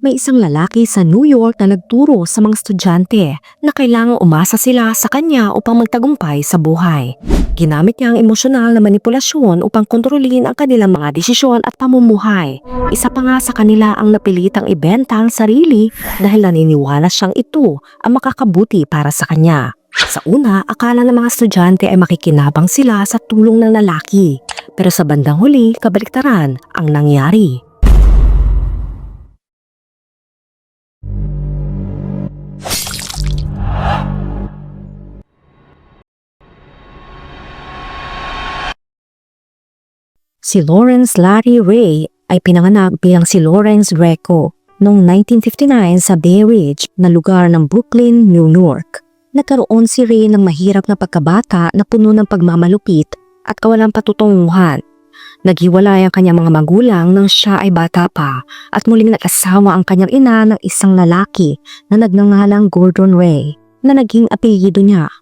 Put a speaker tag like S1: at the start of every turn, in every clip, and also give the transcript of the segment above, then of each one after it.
S1: May isang lalaki sa New York na nagturo sa mga estudyante na kailangang umasa sila sa kanya upang magtagumpay sa buhay. Ginamit niya ang emosyonal na manipulasyon upang kontrolin ang kanilang mga desisyon at pamumuhay. Isa pa nga sa kanila ang napilitang ibenta ang sarili dahil naniniwala siyang ito ang makakabuti para sa kanya. Sa una, akala ng mga estudyante ay makikinabang sila sa tulong ng lalaki. Pero sa bandang huli, kabaliktaran ang nangyari. Si Lawrence Larry Ray ay pinanganak bilang si Lawrence Greco noong 1959 sa Bay Ridge na lugar ng Brooklyn, New York. Nagkaroon si Ray ng mahirap na pagkabata na puno ng pagmamalupit at kawalang patutunguhan. Naghiwalay ang kanyang mga magulang nang siya ay bata pa at muling nag-asawa ang kanyang ina ng isang lalaki na nagngangalang Gordon Ray na naging apelyido niya.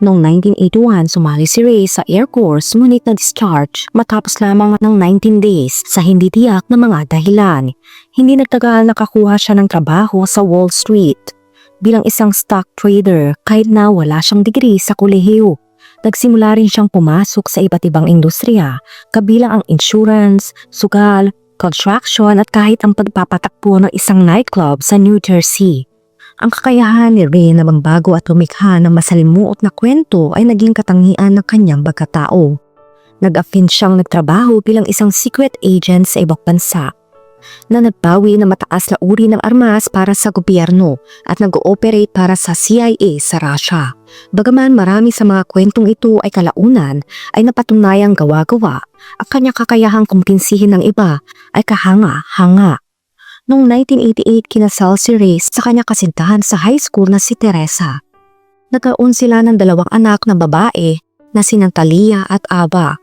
S1: Noong 1981, sumali si Ray sa Air Force ngunit na-discharge matapos lamang ng 19 days sa hindi tiyak na mga dahilan. Hindi nagtagal nakakuha siya ng trabaho sa Wall Street bilang isang stock trader kahit na wala siyang degree sa kolehiyo. Nagsimula rin siyang pumasok sa iba't ibang industriya, kabilang ang insurance, sugal, construction at kahit ang pagpapatakbo ng isang nightclub sa New Jersey. Ang kakayahan ni Ray na magbago at lumikha ng masalimuot na kwento ay naging katangian ng kanyang pagkatao. Nag-affin siyang nagtrabaho bilang isang secret agent sa ibang bansa na nagbawi ng mataas na uri ng armas para sa gobyerno at nag-ooperate para sa CIA sa Russia. Bagaman marami sa mga kwentong ito ay kalaunan ay napatunayang gawa-gawa, ang kanyang kakayahang kumpinsihin ng iba ay kahanga-hanga. Noong 1988, kinasal si Ray sa kanyang kasintahan sa high school na si Teresa. Nagkaroon sila ng dalawang anak na babae na sinang Talia at Aba.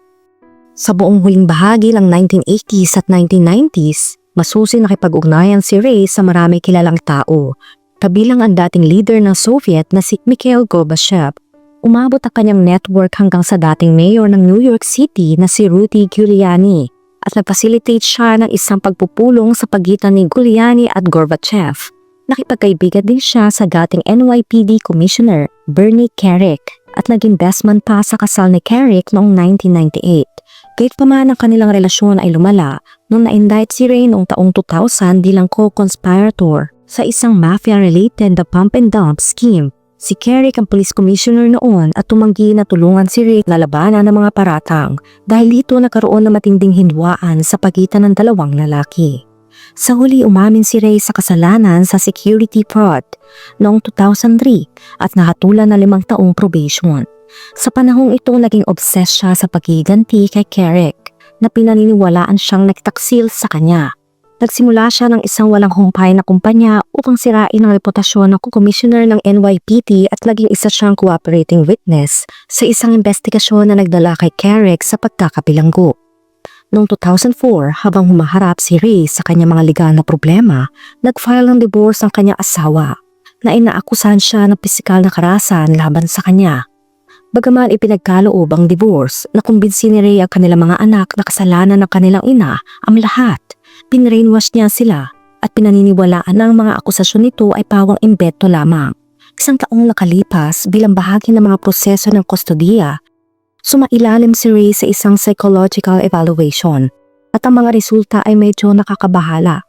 S1: Sa buong huling bahagi ng 1980s at 1990s, masusi nakipag-ugnayan si Ray sa marami kilalang tao, kabilang ang dating leader ng Soviet na si Mikhail Gorbachev. Umabot ang kanyang network hanggang sa dating mayor ng New York City na si Rudy Giuliani at nag-facilitate siya ng isang pagpupulong sa pagitan ni Giuliani at Gorbachev. Nakipagkaibigan din siya sa dating NYPD Commissioner Bernie Kerik at naging best man pa sa kasal ni Kerik noong 1998. Kahit pa man ang kanilang relasyon ay lumala nung na-indict si Ray noong taong 2000 bilang co-conspirator sa isang mafia-related na pump and dump scheme. Si Kerik ang police commissioner noon at tumanggi na tulungan si Ray na labanan ng mga paratang dahil dito nagkaroon ng matinding hindwaan sa pagitan ng dalawang lalaki. Sa huli umamin si Ray sa kasalanan sa security fraud noong 2003 at nahatulan ng 5 taong probation. Sa panahong ito naging obsessed siya sa paghiganti kay Kerik na pinaniniwalaan siyang nagtaksil sa kanya. Nagsimula siya ng isang walang humpay na kumpanya upang sirain ang reputasyon ng commissioner ng NYPD at naging isa siyang cooperating witness sa isang investigasyon na nagdala kay Kerik sa pagkakabilanggo. Noong 2004, habang humaharap si Ray sa kanyang mga legal na problema, nag-file ng divorce ang kanyang asawa na inaakusahan siya ng pisikal na karahasan laban sa kanya. Bagaman ipinagkaloob ang divorce, nakumbinsi ni Ray ang kanilang mga anak na kasalanan ng kanilang ina ang lahat. Pinrainwash niya sila at pinaniniwalaan na ang mga akusasyon nito ay pawang imbeto lamang. 1 taong nakalipas bilang bahagi ng mga proseso ng kustodiya, sumailalim si Ray sa isang psychological evaluation at ang mga resulta ay medyo nakakabahala.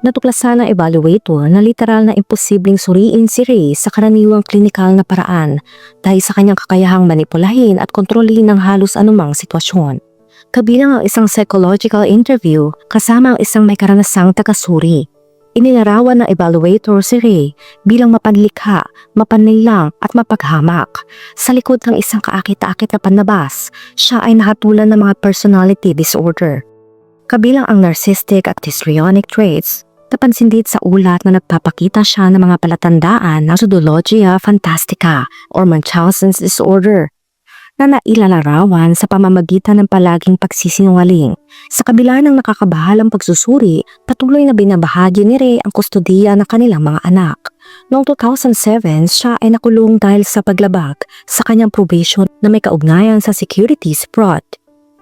S1: Natuklasan ng evaluator na literal na imposibleng suriin si Ray sa karaniwang klinikal na paraan dahil sa kanyang kakayahang manipulahin at kontrolin ng halos anumang sitwasyon. Kabilang ang isang psychological interview kasama ang isang may karanasang tagasuri. Inilarawan ng evaluator si Ray bilang mapanlikha, mapanlilang at mapaghamak. Sa likod ng isang kaakit-akit na panlabas, siya ay nahatulan ng mga personality disorder. Kabilang ang narcissistic at histrionic traits, napansin din sa ulat na nagpapakita siya ng mga palatandaan ng pseudologia fantastica or Munchausen's disorder na nailalarawan sa pamamagitan ng palaging pagsisinungaling. Sa kabila ng nakakabahalang pagsusuri, patuloy na binabahagi ni Ray ang kustodiya ng kanilang mga anak. Noong 2007, siya ay nakulong dahil sa paglabag sa kanyang probation na may kaugnayan sa securities fraud.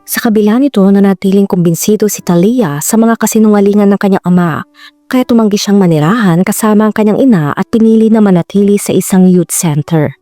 S1: Sa kabila nito, nanatiling kumbinsido si Talia sa mga kasinungalingan ng kanyang ama Kaya tumanggi siyang manirahan kasama ang kanyang ina at pinili na manatili sa isang youth center.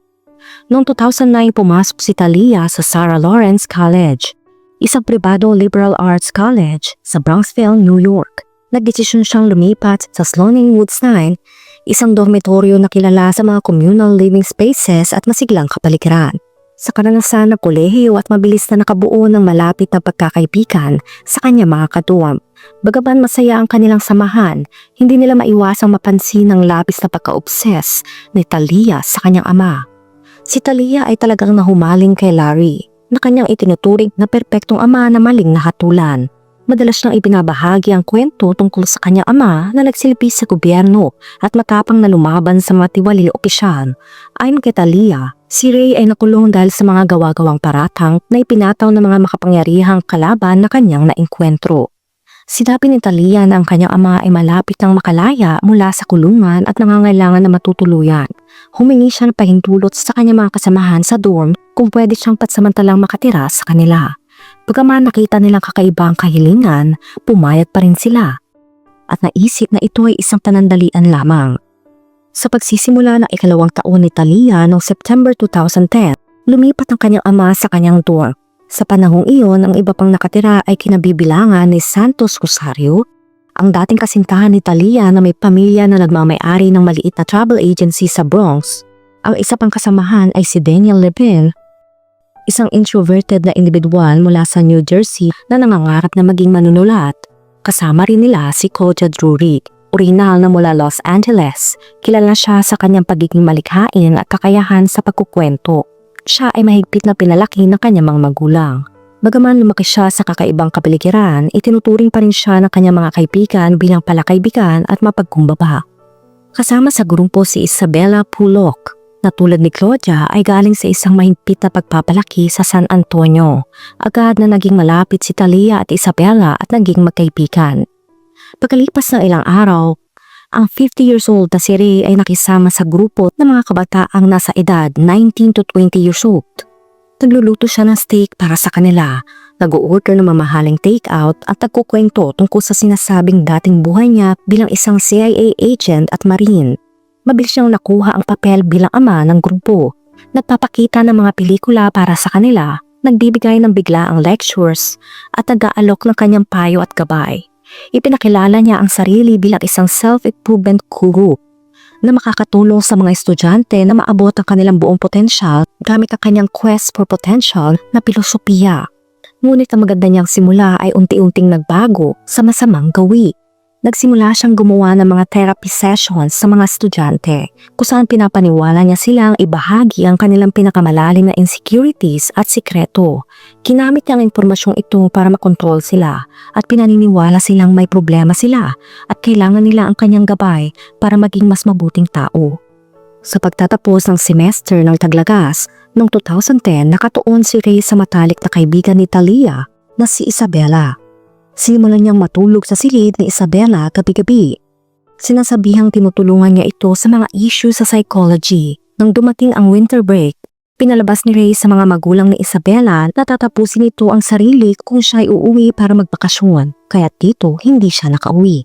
S1: Noong 2009 pumasok si Talia sa Sarah Lawrence College, isang pribado liberal arts college sa Bronxville, New York. Nagdesisyon siyang lumipat sa Sloane Woods 9, isang dormitoryo na kilala sa mga communal living spaces at masiglang kapaligiran. Sa karanasan ng kolehiyo at mabilis na nakabuo ng malapit na pagkakaibigan sa kanya mga katuwang. Bagaman masaya ang kanilang samahan, hindi nila maiwasang mapansin ang labis na pagka-obses ni Talia sa kanyang ama. Si Talia ay talagang nahumaling kay Larry, na kanyang itinuturing na perpektong ama na maling nahatulan. Madalas niyang ibinabahagi ang kwento tungkol sa kanyang ama na nagsilbi sa gobyerno at matapang na lumaban sa mga tiwalil opisyal. Ayon kay Talia, si Ray ay nakulong dahil sa mga gawa-gawang paratang na ipinataw ng mga makapangyarihang kalaban na kanyang naengkwentro. Sinabi ni Talia na ang kanyang ama ay malapit nang makalaya mula sa kulungan at nangangailangan na matutuluyan. Humingi siya ng pahintulot sa kanyang mga kasamahan sa dorm kung pwede siyang pansamantalang makatira sa kanila. Bagaman nakita nilang kakaiba ang kahilingan, pumayag pa rin sila. At naisip na ito ay isang panandalian lamang. Sa pagsisimula ng ikalawang taon ni Talia noong September 2010, lumipat ang kanyang ama sa kanyang dorm. Sa panahong iyon, ang iba pang nakatira ay kinabibilangan ni Santos Rosario, ang dating kasintahan ni Talia na may pamilya na nagmamay-ari ng maliit na travel agency sa Bronx. Ang isa pang kasamahan ay si Daniel Levin, isang introverted na individual mula sa New Jersey na nangangarap na maging manunulat. Kasama rin nila si Koja Drury, orihinal na mula Los Angeles. Kilala siya sa kanyang pagiging malikhain at kakayahan sa pagkukwento. Siya ay mahigpit na pinalaki ng kanyang mga magulang. Bagaman lumaki siya sa kakaibang kapaligiran, itinuturing pa rin siya ng kanyang mga kaibigan bilang palakaibigan at mapagkumbaba. Kasama sa grupo si Isabella Pulok, na tulad ni Claudia ay galing sa isang mahigpit na pagpapalaki sa San Antonio. Agad na naging malapit si Talia at Isabella at naging magkaibigan. Pagkalipas ng ilang araw, ang 50 years old na si Ray ay nakisama sa grupo ng mga kabataang nasa edad 19 to 20 years old. Nagluluto siya ng steak para sa kanila, nag-o-order ng mamahaling take-out at nagkukwento tungkol sa sinasabing dating buhay niya bilang isang CIA agent at marine. Mabilis siyang nakuha ang papel bilang ama ng grupo. Nagpapakita ng mga pelikula para sa kanila, nagbibigay ng biglaang lectures at nag-aalok ng kanyang payo at gabay. Ipinakilala niya ang sarili bilang isang self-improvement guru na makakatulong sa mga estudyante na maabot ang kanilang buong potensyal gamit ang kanyang quest for potential na pilosopiya. Ngunit ang maganda niyang simula ay unti-unting nagbago sa masamang gawi. Nagsimula siyang gumawa ng mga therapy sessions sa mga estudyante kung saan pinapaniwala niya silang ibahagi ang kanilang pinakamalalim na insecurities at sikreto. Ginamit niya ang impormasyong ito para makontrol sila at pinaniniwala silang may problema sila at kailangan nila ang kanyang gabay para maging mas mabuting tao. Sa pagtatapos ng semester ng Taglagas, noong 2010 nakatuon si Ray sa matalik na kaibigan ni Talia na si Isabella. Simulan niyang matulog sa silid ni Isabella gabi-gabi. Sinasabihang tinutulungan niya ito sa mga issue sa psychology. Nang dumating ang winter break, pinalabas ni Ray sa mga magulang ni Isabella na tatapusin ito ang sarili kung siya ay uuwi para magbakasyon, kaya't dito hindi siya nakauwi.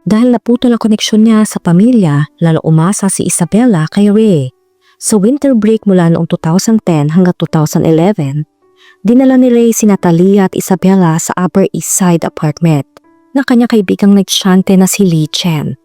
S1: Dahil naputol ang koneksyon niya sa pamilya, lalo umasa si Isabella kay Ray. Sa winter break mula noong 2010 hanggang 2011, dinala ni Ray sina Talia at Isabella sa Upper East Side apartment ng kanyang kaibigang nagsyante na si Lee Chen.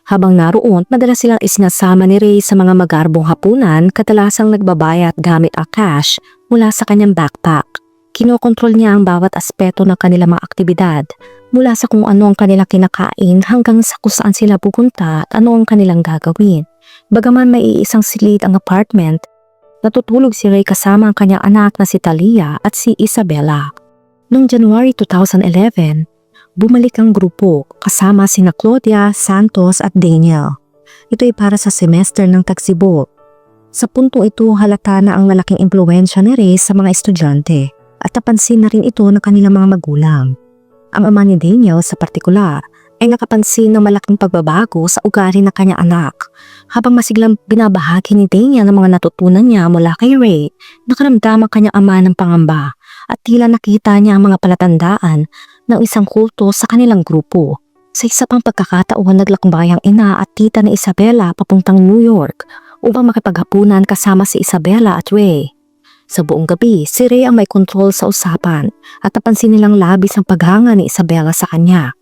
S1: Habang naroon, madalas silang isinasama ni Ray sa mga magarbong hapunan, kadalasang nagbabayad gamit ang cash mula sa kanyang backpack. Kinokontrol niya ang bawat aspeto ng kanilang mga aktibidad, mula sa kung ano ang kanilang kinakain hanggang sa kung saan sila pupunta at ano ang kanilang gagawin. Bagaman may iisang silid ang apartment, natutulog si Ray kasama ang kanyang anak na si Talia at si Isabella. Noong January 2011, bumalik ang grupo kasama sina Claudia, Santos at Daniel. Ito ay para sa semester ng Taxibo. Sa puntong ito halata na ang malaking impluwensya ni Ray sa mga estudyante at napansin na rin ito ng kanilang mga magulang. Ang ama ni Daniel sa partikular ay nakapansin ng malaking pagbabago sa ugali ng kanyang anak. Habang masiglang binabahagi ni Daniel ng mga natutunan niya mula kay Ray, nakaramdam ang kanyang ama ng pangamba at tila nakita niya ang mga palatandaan ng isang kulto sa kanilang grupo. Sa isa pang pagkakataon, naglakbay ang ina at tita ni Isabela papuntang New York upang makipaghapunan kasama si Isabela at Ray. Sa buong gabi, si Ray ang may kontrol sa usapan at napansin nilang labis ang paghanga ni Isabela sa kanya.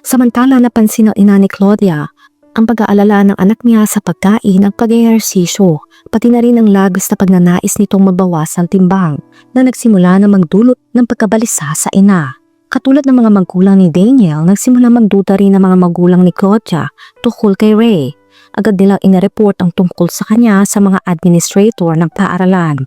S1: Samantala, napansin ng ina ni Claudia ang pag-aalala ng anak niya sa pagkain at pag-ehersisyo, pati na rin ang labis na pagnanais nitong mabawasan timbang na nagsimula na magdulot ng pagkabalisa sa ina. Katulad ng mga magulang ni Daniel, nagsimula magduda rin ng mga magulang ni Claudia tungkol kay Ray. Agad nilang inireport ang tungkol sa kanya sa mga administrator ng paaralan.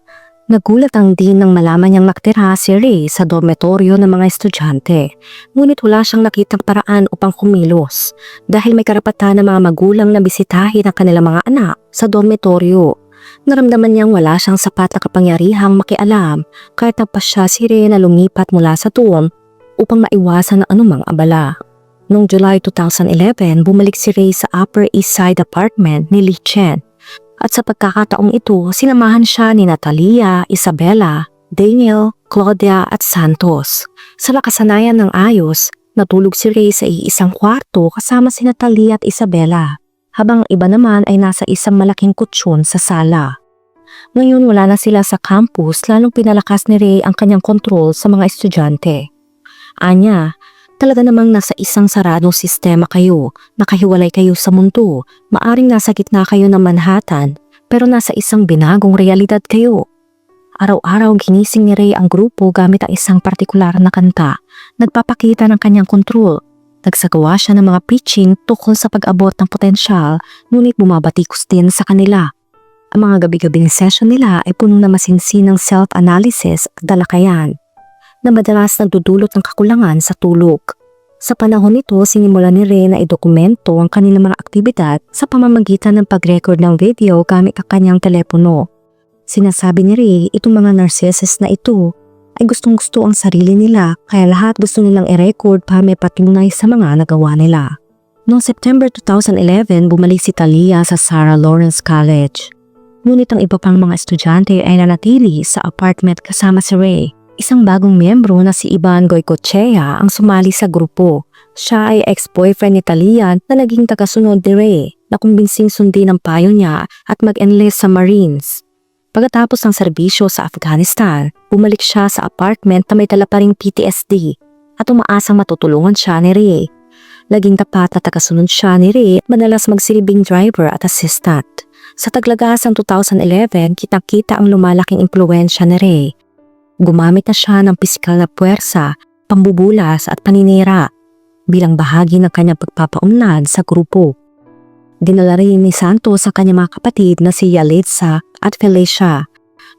S1: Nagulat ang dean nang malaman niyang nakatira si Ray sa dormitoryo ng mga estudyante. Ngunit wala siyang nakitang paraan upang kumilos dahil may karapatan ng mga magulang na bisitahin ang kanilang mga anak sa dormitoryo. Naramdaman niyang wala siyang sapat na kapangyarihang makialam kahit nagpasya si Ray na lumipat mula sa dorm upang maiwasan ang anumang abala. Noong July 2011, bumalik si Ray sa Upper East Side apartment ni Lee Chen. At sa pagkakataong ito, sinamahan siya ni Natalia, Isabela, Daniel, Claudia at Santos. Sa nakasanayan ng ayos, natulog si Ray sa iisang kwarto kasama si Natalia at Isabela, habang iba naman ay nasa isang malaking kutsyon sa sala. Ngayon wala na sila sa campus, lalong pinalakas ni Ray ang kanyang kontrol sa mga estudyante. Anya, talaga namang nasa isang saradong sistema kayo, nakahiwalay kayo sa mundo, maaring nasa gitna kayo ng Manhattan, pero nasa isang binagong realidad kayo. Araw-araw ginising ni Ray ang grupo gamit ang isang partikular na kanta, nagpapakita ng kanyang kontrol. Nagsagawa siya ng mga pitching tungkol sa pag-abot ng potensyal, ngunit bumabatikos din sa kanila. Ang mga gabi-gabing session nila ay puno na masinsin ng self-analysis at dalakayan, na madalas nagdudulot ng kakulangan sa tulog. Sa panahon nito, sinimula ni Ray na idokumento ang kanilang mga aktibidad sa pamamagitan ng pag-record ng video gamit ang kanyang telepono. Sinasabi ni Ray, itong mga narcissist na ito ay gustong-gusto ang sarili nila, kaya lahat gusto nilang i-record para may patunay sa mga nagawa nila. Noong September 2011, bumalik si Talia sa Sarah Lawrence College. Ngunit ang iba pang mga estudyante ay nanatili sa apartment kasama si Ray. Isang bagong miyembro na si Ivan Goicoechea ang sumali sa grupo. Siya ay ex-boyfriend ni Talia na naging tagasunod ni Ray na kumbinsing sundin ang payo niya at mag-enlist sa Marines. Pagkatapos ng serbisyo sa Afghanistan, bumalik siya sa apartment na may dala pa ring PTSD at umaasang matutulungan siya ni Ray. Laging tapat na tagasunod siya ni Ray at madalas magsilbing driver at assistant. Sa taglagasang 2011, kitang-kita ang lumalaking impluwensya ni Ray. Gumamit na siya ng pisikal na puwersa, pambubulas at paninira bilang bahagi ng kanyang pagpapaunlad sa grupo. Dinala rin ni Santos sa kanyang mga kapatid na si Yalitza at Felicia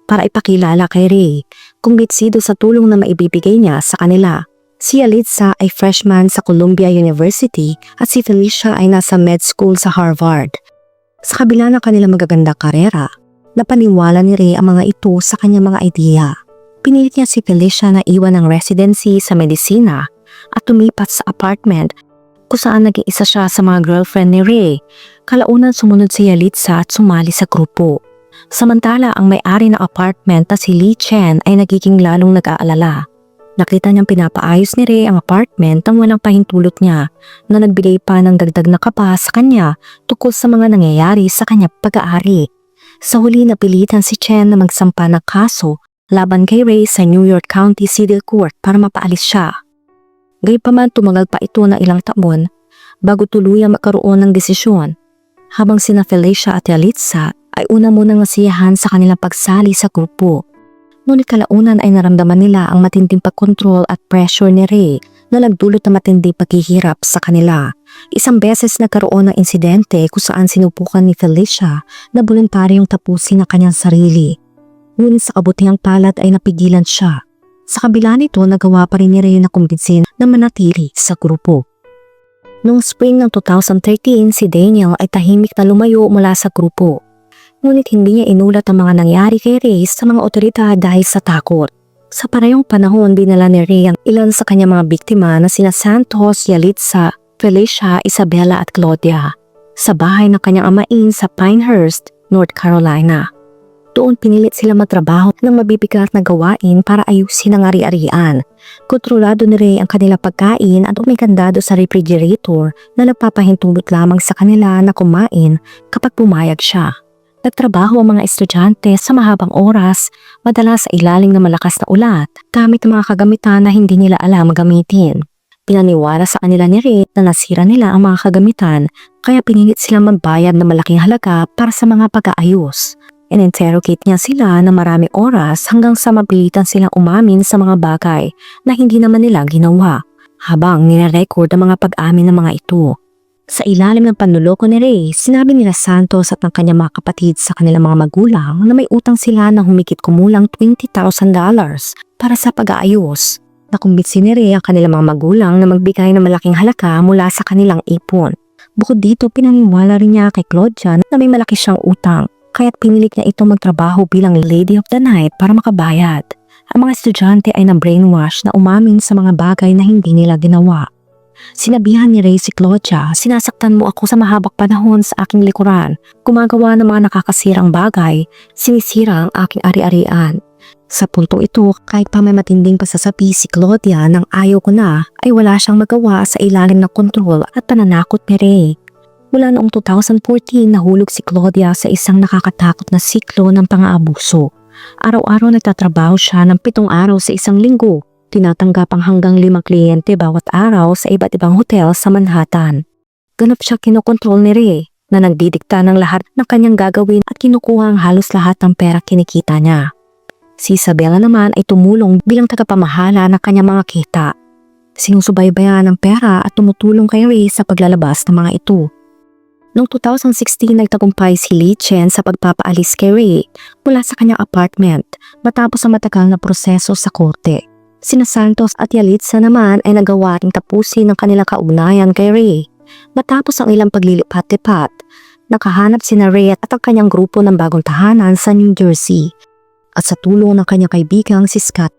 S1: para ipakilala kay Ray, kumbinsido sa tulong na maibibigay niya sa kanila. Si Yalitza ay freshman sa Columbia University at si Felicia ay nasa med school sa Harvard. Sa kabila ng kanilang magagandang karera, napaniwala ni Ray ang mga ito sa kanyang mga ideya. Pinilit niya si Felicia na iwan ang residency sa medisina at tumipat sa apartment kung saan naging isa siya sa mga girlfriend ni Ray. Kalaunan sumunod si Yalitza at sumali sa grupo. Samantala, ang may-ari ng apartment na si Lee Chen ay nagiging lalong nag-aalala. Nakita niyang pinapaayos ni Ray ang apartment nang walang pahintulot niya na nagbigay pa ng dagdag na kaba sa kanya tungkol sa mga nangyayari sa kanyang pag-aari. Sa huli, napilitan si Chen na magsampa ng kaso laban kay Ray sa New York County Civil Court para mapaalis siya. Gayunpaman, tumagal pa ito ng ilang taon bago tuluyang magkaroon ng desisyon, habang sina Felicia at Yalitza ay una munang nasiyahan sa kanilang pagsali sa grupo. Ngunit kalaunan ay naramdaman nila ang matinding pagkontrol at pressure ni Ray na nagdulot ng matinding paghihirap sa kanila. Isang beses nagkaroon ng insidente kung saan sinubukan ni Felicia na voluntaryong tapusin ang kanyang sarili. Ngunit sa kabutihang palad ay napigilan siya. Sa kabila nito, nagawa pa rin ni Ray na kumbinsin na manatili sa grupo. Noong spring ng 2013, si Daniel ay tahimik na lumayo mula sa grupo. Ngunit hindi niya inulat ang mga nangyari kay Ray sa mga otoridad dahil sa takot. Sa parehong panahon, binala ni Ray ang ilan sa kanyang mga biktima na sina Santos, Yalitza, Felicia, Isabela at Claudia sa bahay ng kanyang amain sa Pinehurst, North Carolina. Doon pinilit sila magtrabaho ng mabibigat na gawain para ayusin ang ari-arian. Kontrolado ni Ray ang kanila pagkain at may kandado sa refrigerator na nagpapahintulot lamang sa kanila na kumain kapag pumayag siya. Nagtrabaho ang mga estudyante sa mahabang oras, madalas sa ilalim ng malakas na ulat, gamit ang mga kagamitan na hindi nila alam gamitin. Pinaniwala sa kanila ni Ray na nasira nila ang mga kagamitan, kaya pinilit silang magbayad ng malaking halaga para sa mga pag-aayos. In-interrogate niya sila na maraming oras hanggang sa mapilitan silang umamin sa mga bagay na hindi naman nila ginawa, habang nire-record ang mga pag-amin ng mga ito. Sa ilalim ng panluloko ni Ray, sinabi nila Santos at ng kanyang mga kapatid sa kanilang mga magulang na may utang sila na humigit kumulang $20,000 para sa pag-aayos. Nakumbinsi ni Ray ang kanilang mga magulang na magbigay ng malaking halaga mula sa kanilang ipon. Bukod dito, pinaniwala rin niya kay Claudia na may malaki siyang utang, kaya't pinilit niya ito magtrabaho bilang Lady of the Night para makabayad. Ang mga estudyante ay na-brainwash na umamin sa mga bagay na hindi nila ginawa. Sinabihan ni Ray si Claudia, sinasaktan mo ako sa mahabang panahon sa aking likuran, gumagawa ng mga nakakasirang bagay, sinisira ang aking ari-arian. Sa puntong ito, kahit pa may matinding pasasabi si Claudia nang ayaw ko na, ay wala siyang magawa sa ilalim ng kontrol at pananakot ni Ray. Mula noong 2014, nahulog si Claudia sa isang nakakatakot na siklo ng pang-aabuso. Araw-araw nagtatrabaho siya ng 7 araw sa isang linggo. Tinatanggap ang hanggang 5 kliyente bawat araw sa iba't ibang hotel sa Manhattan. Ganap siya kinokontrol ni Ray, na nagdidikta ng lahat ng kanyang gagawin at kinukuha ang halos lahat ng pera kinikita niya. Si Isabella naman ay tumulong bilang tagapamahala ng kanyang mga kita. Sinusubaybayan ng pera at tumutulong kay Ray sa paglalabas ng mga ito. Noong 2016, nagtagumpay si Lee Chen sa pagpapaalis kay Ray mula sa kanyang apartment matapos ang matagal na proseso sa korte. Sina Santos at Yalitza naman ay nagawa ring tapusin ang kanilang kaugnayan kay Ray. Matapos ang ilang paglilipat-lipat, nakahanap sina Ray at ang kanyang grupo ng bagong tahanan sa New Jersey. At sa tulong ng kanyang kaibigang si Scott,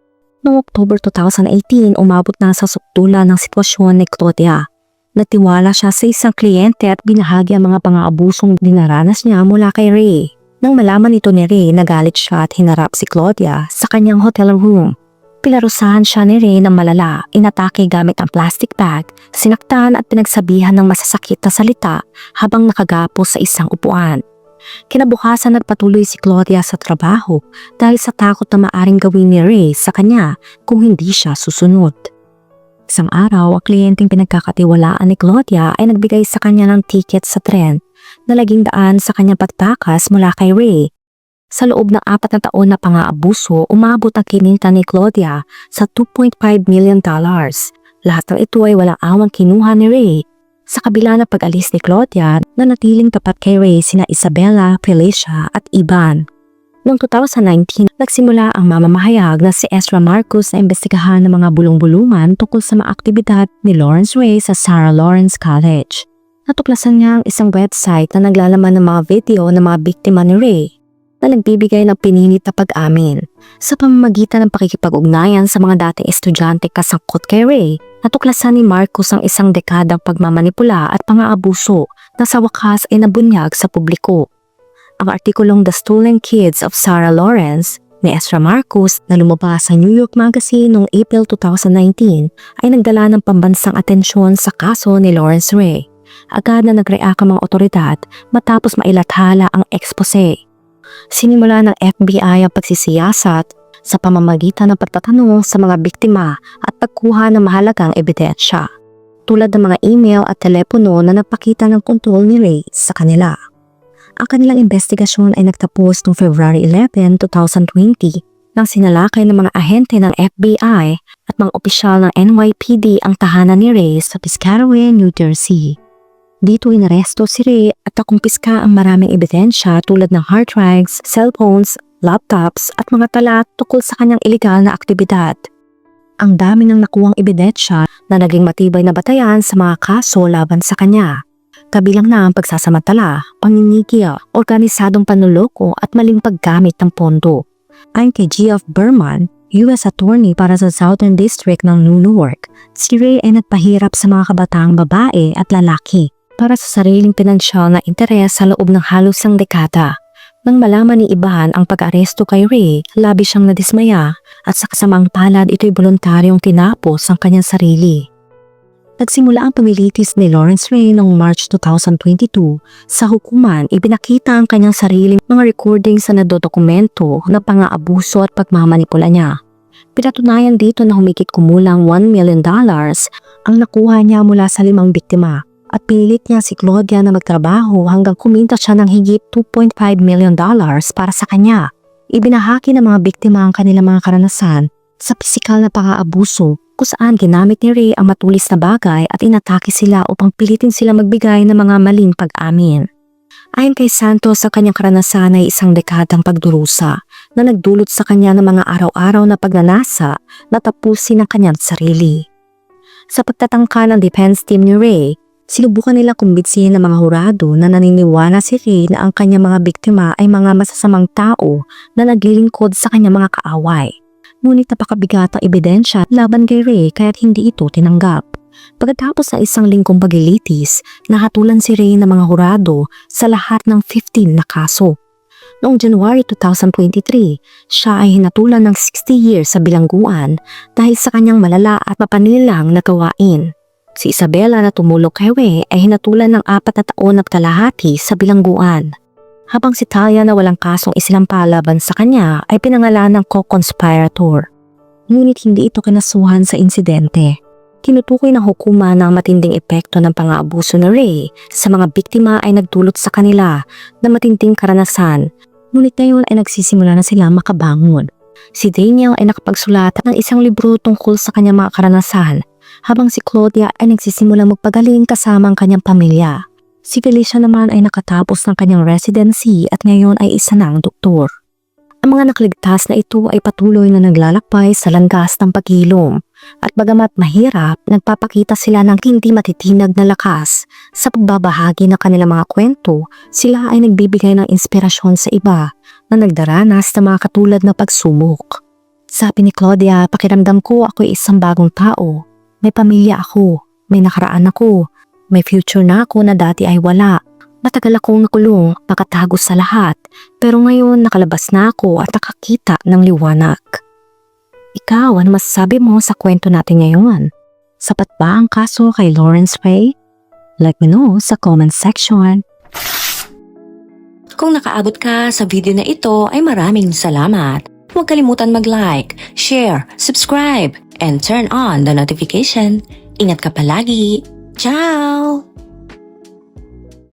S1: noong October 2018, umabot na sa sukdulan ng sitwasyon ni Claudia. Natiwala siya sa isang kliyente at binahagi ang mga pang-aabusong dinaranas niya mula kay Ray. Nang malaman ito ni Ray, nagalit siya at hinarap si Claudia sa kanyang hotel room. Pilarusahan siya ni Ray ng malala, inatake gamit ang plastic bag, sinaktan at pinagsabihan ng masasakit na salita habang nakagapos sa isang upuan. Kinabukasan nagpatuloy si Claudia sa trabaho dahil sa takot na maaring gawin ni Ray sa kanya kung hindi siya susunod. Isang araw, ang kliyenteng pinagkakatiwalaan ni Claudia ay nagbigay sa kanya ng ticket sa tren na laging daan sa kanyang pagtakas mula kay Ray. Sa loob ng 4 na taon na pang-aabuso, umabot ang kinita ni Claudia sa $2.5 million. Lahat ng ito ay walang awang kinuha ni Ray. Sa kabila ng pag-alis ni Claudia, nanatiling tapat kay Ray sina Isabella, Felicia at Ivan. Noong 2019, nagsimula ang mamamahayag na si Ezra Marcos na imbestigahan ng mga bulong-bulungan tungkol sa mga aktibidad ni Lawrence Ray sa Sarah Lawrence College. Natuklasan niya ang isang website na naglalaman ng mga video ng mga biktima ni Ray na nagbibigay ng pininit na pag-amin. Sa pamamagitan ng pakikipag-ugnayan sa mga dating estudyante kasangkot kay Ray, natuklasan ni Marcos ang isang dekadang pagmamanipula at pang-aabuso na sa wakas ay nabunyag sa publiko. Ang artikulong The Stolen Kids of Sarah Lawrence ni Ezra Marcos na lumabas sa New York Magazine noong April 2019 ay nagdala ng pambansang atensyon sa kaso ni Lawrence Ray. Agad na nag-react ang mga otoridad matapos mailathala ang expose. Sinimula ng FBI ang pagsisiyasat sa pamamagitan ng pagtatanong sa mga biktima at pagkuha ng mahalagang ebidensya, tulad ng mga email at telepono na nagpakita ng kontrol ni Ray sa kanila. Ang kanilang investigasyon ay nagtapos noong February 11, 2020 nang sinalakay ng mga ahente ng FBI at mga opisyal ng NYPD ang tahanan ni Ray sa Piscataway, New Jersey. Dito inaresto si Ray at nakumpiska ang maraming ebidensya tulad ng hard drives, cellphones, laptops at mga tala tungkol sa kanyang ilegal na aktibidad. Ang dami ng nakuwang ebidensya na naging matibay na batayan sa mga kaso laban sa kanya. Kabilang na ang pagsasamantala, panginigil, organisadong panloloko at maling paggamit ng pondo. Ayon kay G.F. Berman, U.S. Attorney para sa Southern District ng New York, si Ray ay nagpahirap sa mga kabataang babae at lalaki para sa sariling pinansyal na interes sa loob ng halos isang dekada. Nang malaman ni Ivan ang pag-aresto kay Ray, labis siyang nadismaya at sa kasamang palad ito'y voluntaryong tinapos ang kanyang sarili. Nagsimula ang pamilitis ni Lawrence Ray noong March 2022. Sa hukuman, ibinakita ang kanyang sariling mga recording sa nadodokumento na pang-aabuso at pagmamanipula niya. Pinatunayan dito na humigit kumulang $1 million ang nakuha niya mula sa 5 biktima at pinilit niya si Claudia na magtrabaho hanggang kumita siya ng higit $2.5 million para sa kanya. Ibinahagi ng mga biktima ang kanilang mga karanasan sa pisikal na pang-aabuso kung saan ginamit ni Ray ang matulis na bagay at inatake sila upang pilitin sila magbigay ng mga maling pag-amin. Ayon kay Santos, sa kanyang karanasan ay isang dekadang pagdurusa na nagdulot sa kanya ng mga araw-araw na pagnanasa na tapusin ang kanyang sarili. Sa pagtatangka ng defense team ni Ray, sinubukan nila kumbinsihin ng mga hurado na naniniwala si Ray na ang kanyang mga biktima ay mga masasamang tao na naglilingkod sa kanyang mga kaaway. Ngunit napakabigat ang ebidensya laban kay Ray kaya't hindi ito tinanggap. Pagkatapos sa isang linggong paglilitis, nahatulan si Ray ng mga hurado sa lahat ng 15 na kaso. Noong January 2023, siya ay hinatulan ng 60 years sa bilangguan dahil sa kanyang malala at mapanilang na gawain. Si Isabella na tumulong kay Ray ay hinatulan ng 4 na taon at kalahati sa bilangguan. Habang si Talia na walang kasong isinampa laban sa kanya ay pinangalan ng co-conspirator. Ngunit hindi ito kinasuhan sa insidente. Tinutukoy ng hukuma na ang matinding epekto ng pang-aabuso ni Ray sa mga biktima ay nagdulot sa kanila ng matinding karanasan. Ngunit ngayon ay nagsisimula na sila makabangon. Si Daniel ay nakapagsulat ng isang libro tungkol sa kanyang mga karanasan, habang si Claudia ay nagsisimula magpagaling kasama ang kanyang pamilya. Si Felicia naman ay nakatapos ng kanyang residency at ngayon ay isa ng doktor. Ang mga nakaligtas na ito ay patuloy na naglalakbay sa landas ng paghilom at bagamat mahirap, nagpapakita sila ng hindi matitinag na lakas. Sa pagbabahagi ng kanilang mga kwento, sila ay nagbibigay ng inspirasyon sa iba na nagdaranas ng mga katulad na pagsubok. Sabi ni Claudia, pakiramdam ko ako ay isang bagong tao. May pamilya ako, may nakaraan ako, may future na ako na dati ay wala. Matagal akong nakulong, nakatago sa lahat, pero ngayon nakalabas na ako at nakakita ng liwanag. Ikaw, ano masasabi mo sa kwento natin ngayon? Sapat ba ang kaso kay Lawrence Ray? Let me know sa comment section.
S2: Kung nakaabot ka sa video na ito ay maraming salamat. Huwag kalimutan mag-like, share, subscribe, and turn on the notification. Ingat ka palagi. Ciao!